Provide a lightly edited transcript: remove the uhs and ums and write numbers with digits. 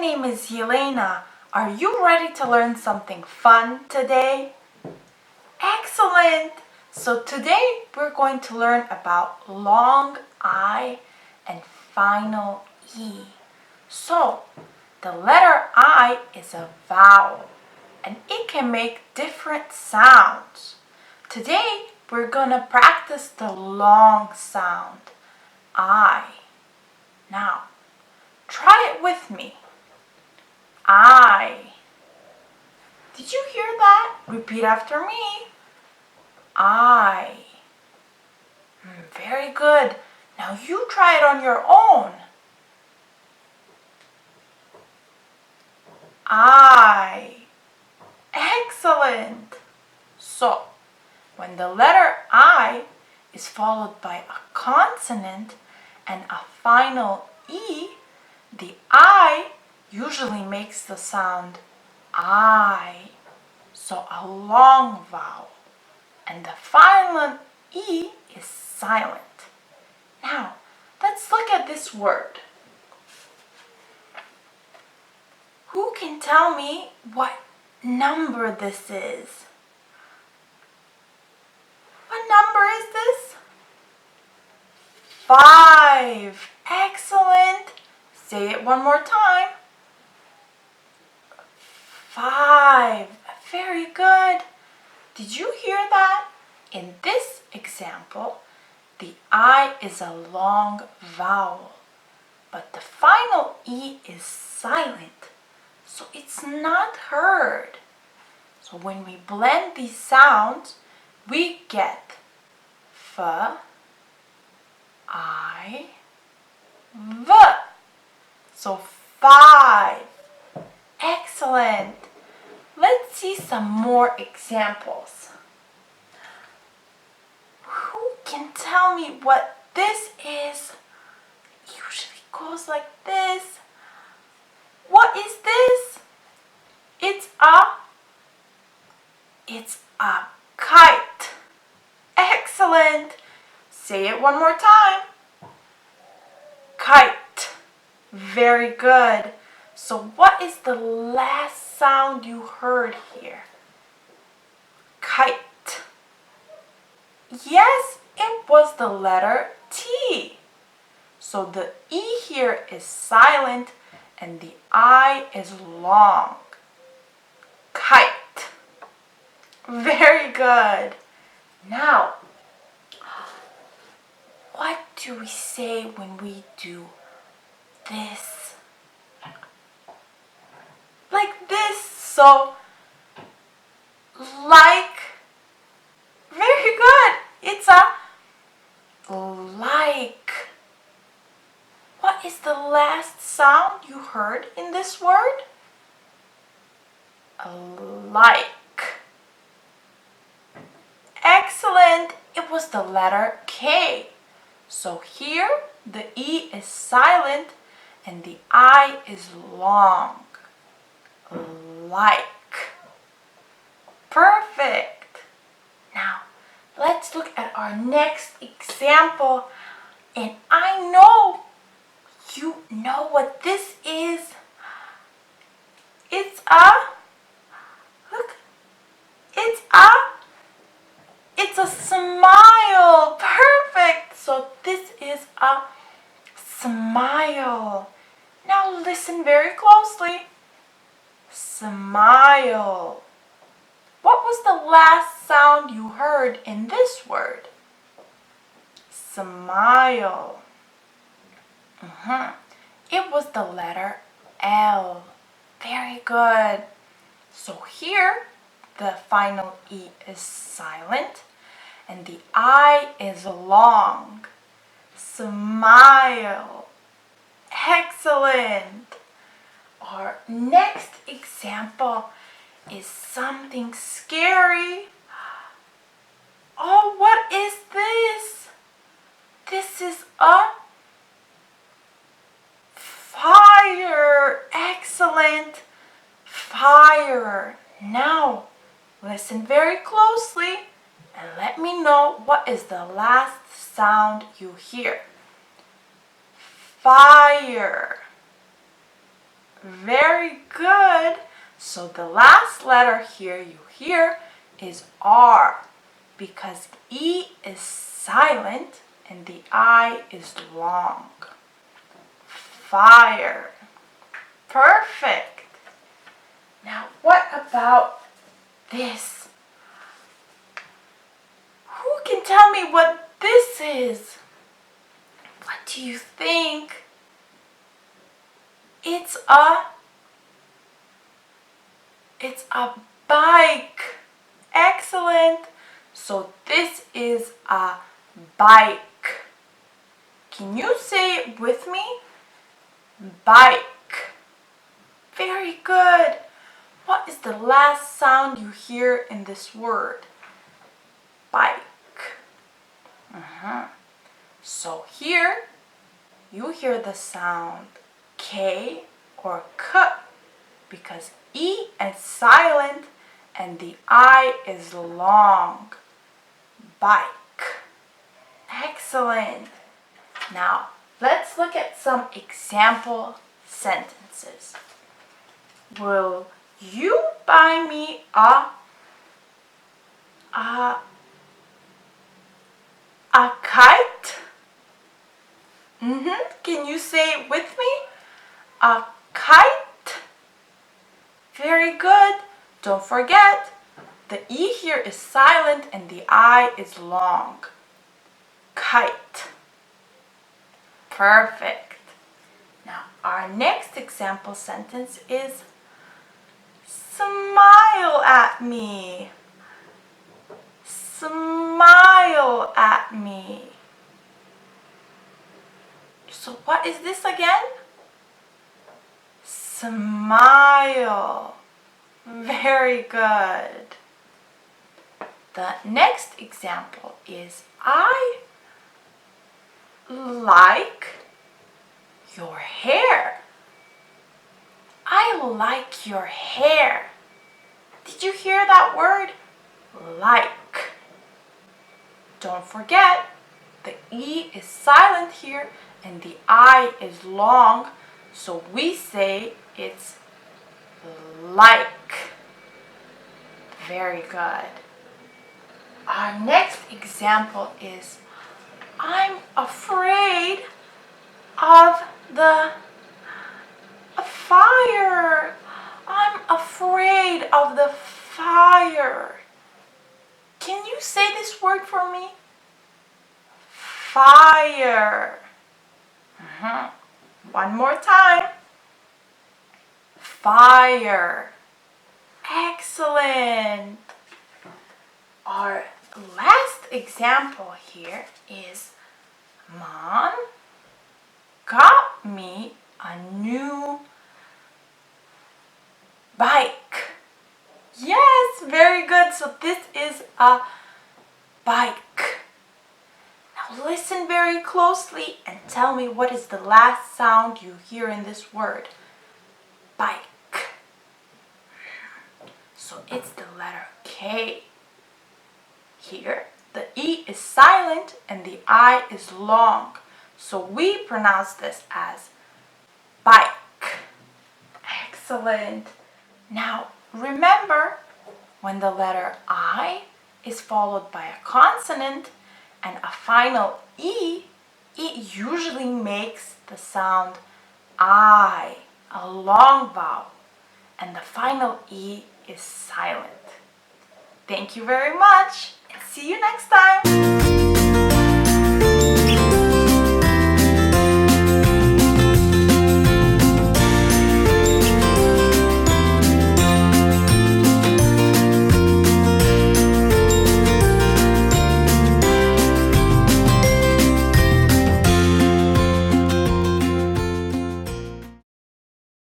name is Yelena. Are you ready to learn something fun today? Excellent! So today we're going to learn about long I and final E. So the letter I is a vowel and it can make different sounds. Today we're going to practice the long sound, I. Now, try it with me. I. Did you hear that? Repeat after me. I. Very good. Now you try it on your own. I. Excellent. So, when the letter I is followed by a consonant and a final E, the I usually makes the sound I. So a long vowel. And the final E is silent. Now, let's look at this word. Who can tell me what number this is? What number is this? 5. Excellent. Say it one more time. 5. Very good. Did you hear that? In this example, the I is a long vowel, but the final E is silent, so it's not heard. So when we blend these sounds, we get F, I, V. So 5. Excellent. Let's see some more examples. Who can tell me what this is? Usually goes like this. What is this? It's a kite. Excellent. Say it one more time. Kite. Very good. So what is the last sound you heard here? Kite. Yes, it was the letter T. So the E here is silent and the I is long. Kite. Very good. Now, what do we say when we do this? Like this. So, like. Very good. It's a like. What is the last sound you heard in this word? Like. Excellent. It was the letter K. So here the E is silent and the I is long. Like. Perfect. Now, let's look at our next example. And I know you know what this is. It's a smile. Perfect. So this is a smile. Now listen very closely. Smile. What was the last sound you heard in this word? Smile. It was the letter L. Very good. So here, the final E is silent and the I is long. Smile. Excellent. Our next example is something scary. Oh, what is this? This is a fire. Excellent. Fire. Now, listen very closely and let me know what is the last sound you hear. Fire. Very good. So the last letter here you hear is R because E is silent and the I is long. Fire. Perfect. Now what about this? Who can tell me what this is? What do you think? It's a bike. Excellent. So this is a bike. Can you say it with me? Bike. Very good. What is the last sound you hear in this word? Bike. So here you hear the sound K or K because E is silent and the I is long. Bike. Excellent. Now let's look at some example sentences. Will you buy me a kite? Can you say it with me? A kite. Very good. Don't forget, the E here is silent and the I is long. Kite. Perfect. Now our next example sentence is smile at me. Smile at me. So what is this again? Smile. Very good. The next example is I like your hair. I like your hair. Did you hear that word? Like. Don't forget, the E is silent here and the I is long, so we say it's like. Very good. Our next example is I'm afraid of the fire. I'm afraid of the fire. Can you say this word for me? Fire. One more time. Fire. Excellent. Our last example here is Mom got me a new bike. Yes, very good. So this is a bike. Now listen very closely and tell me what is the last sound you hear in this word. Bike. So it's the letter K. Here, the E is silent and the I is long. So we pronounce this as bike. Excellent. Now remember, when the letter I is followed by a consonant and a final E, it usually makes the sound I, a long vowel, and the final E is silent. Thank you very much and see you next time.